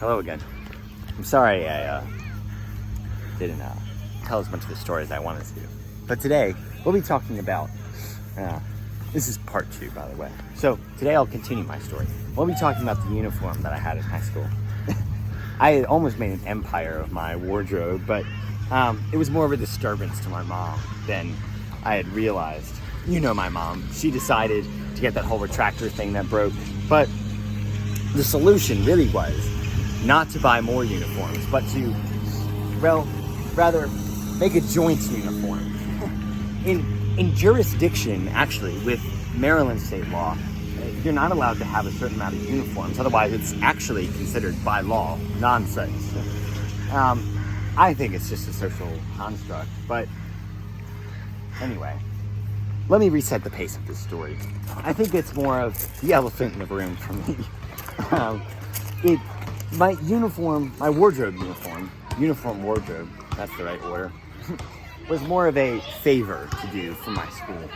Hello again. I'm sorry I didn't tell as much of the story as I wanted to. But today, we'll be talking about, this is part 2, by the way. So today I'll continue my story. We'll be talking about the uniform that I had in high school. I had almost made an empire of my wardrobe, but it was more of a disturbance to my mom than I had realized. You know my mom. She decided to get that whole retractor thing that broke. But the solution really was not to buy more uniforms, but to, well, rather make a joint uniform. In jurisdiction, actually, with Maryland state law, you're not allowed to have a certain amount of uniforms. Otherwise, it's actually considered by law nonsense. I think it's just a social construct. But anyway, let me reset the pace of this story. I think it's more of the elephant in the room for me. My wardrobe uniform wardrobe, that's the right order, was more of a favor to do for my school.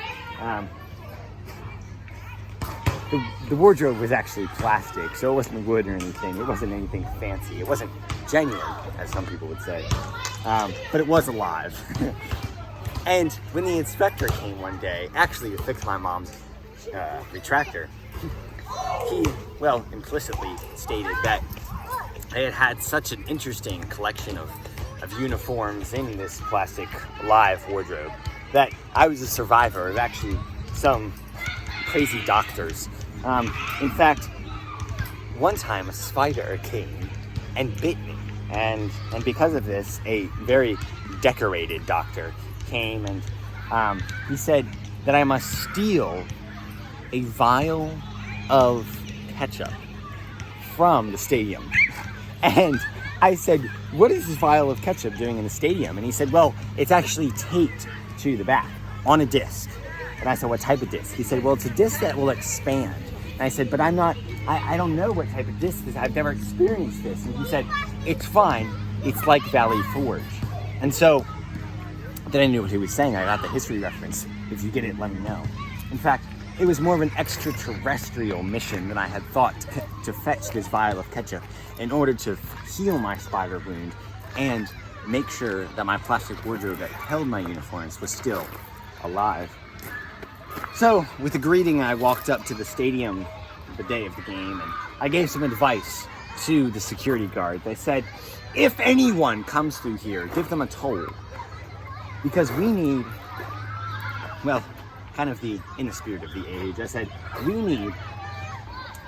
The wardrobe was actually plastic, so it wasn't wood or anything. It wasn't anything fancy. It wasn't genuine, as some people would say. But it was alive. And when the inspector came one day, actually to fix my mom's retractor, he, well, implicitly stated that I had such an interesting collection of uniforms in this plastic live wardrobe that I was a survivor of actually some crazy doctors. In fact, one time a spider came and bit me, and because of this, a very decorated doctor came and he said that I must steal a vial of ketchup from the stadium. And I said, what is this vial of ketchup doing in the stadium? And he said, well, it's actually taped to the back on a disc. And I said, what type of disc? He said, well, it's a disc that will expand. And I said, but I don't know what type of disc this is. I've never experienced this. And he said, it's fine. It's like Valley Forge. And so then I knew what he was saying. I got the history reference. If you get it, let me know. In fact, it was more of an extraterrestrial mission than I had thought to fetch this vial of ketchup in order to heal my spider wound and make sure that my plastic wardrobe that held my uniforms was still alive. So, with a greeting, I walked up to the stadium the day of the game and I gave some advice to the security guard. They said, if anyone comes through here, give them a toll. Because we need, well, kind of in the spirit of the age, I said, we need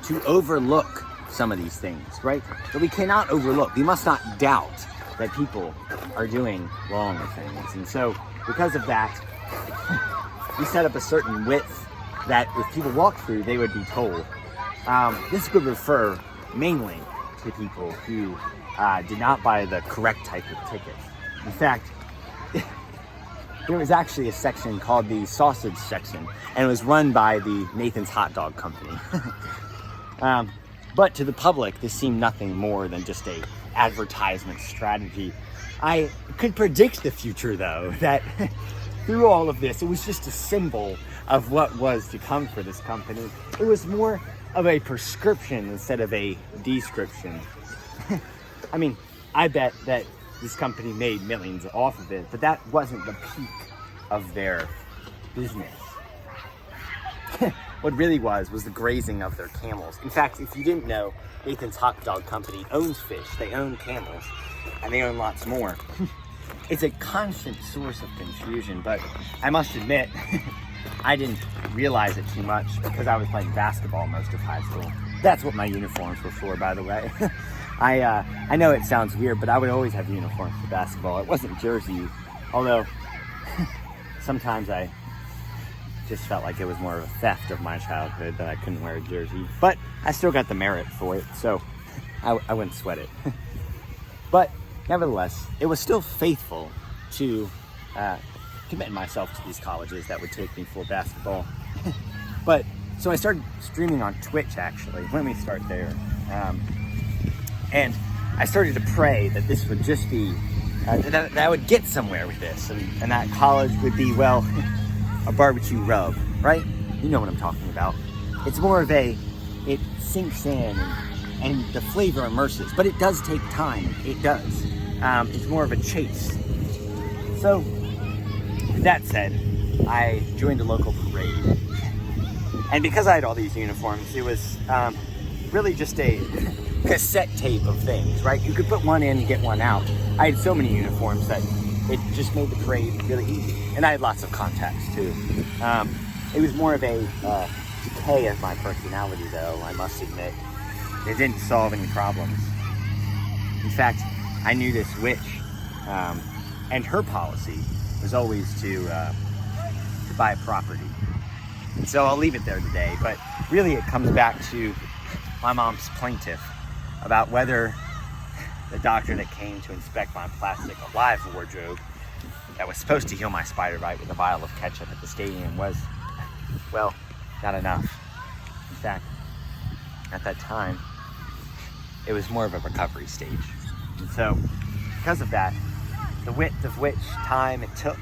to overlook some of these things, right? But we cannot overlook. We must not doubt that people are doing wrong things. And so, because of that, we set up a certain width that if people walked through, they would be told. This would refer mainly to people who did not buy the correct type of ticket. In fact, there was actually a section called the sausage section, and it was run by the Nathan's Hot Dog Company. But to the public, this seemed nothing more than just a advertisement strategy. I could predict the future, though, that through all of this, it was just a symbol of what was to come for this company. It was more of a prescription instead of a description. I mean, I bet that this company made millions off of it, but that wasn't the peak of their business. What really was the grazing of their camels. In fact, if you didn't know, Nathan's Hot Dog Company owns fish, they own camels, and they own lots more. It's a constant source of confusion, but I must admit, I didn't realize it too much because I was playing basketball most of high school. That's what my uniforms were for, by the way. I know it sounds weird, but I would always have uniforms for basketball. It wasn't jerseys, although sometimes I just felt like it was more of a theft of my childhood that I couldn't wear a jersey. But I still got the merit for it, so I wouldn't sweat it. But nevertheless, it was still faithful to commit myself to these colleges that would take me for basketball. But so I started streaming on Twitch, actually. Let me start there. And I started to pray that this would just be, that I would get somewhere with this, and that college would be, well, a barbecue rub, right? You know what I'm talking about. It's more of it sinks in, and the flavor immerses, but it does take time. It does. It's more of a chase. So, with that said, I joined a local parade. And because I had all these uniforms, it was really just a cassette tape of things, right? You could put one in and get one out. I had so many uniforms that it just made the parade really easy. And I had lots of contacts too. It was more of a decay of my personality though, I must admit. It didn't solve any problems. In fact, I knew this witch, and her policy was always to buy property. And so I'll leave it there today, but really it comes back to my mom's plaintiff about whether the doctor that came to inspect my plastic alive wardrobe that was supposed to heal my spider bite with a vial of ketchup at the stadium was, well, not enough. In fact, at that time, it was more of a recovery stage. And so, because of that, the width of which time it took,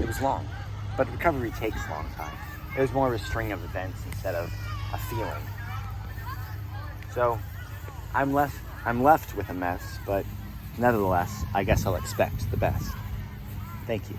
it was long. But recovery takes a long time. It was more of a string of events instead of a feeling. So, I'm left with a mess, but nevertheless, I guess I'll expect the best. Thank you.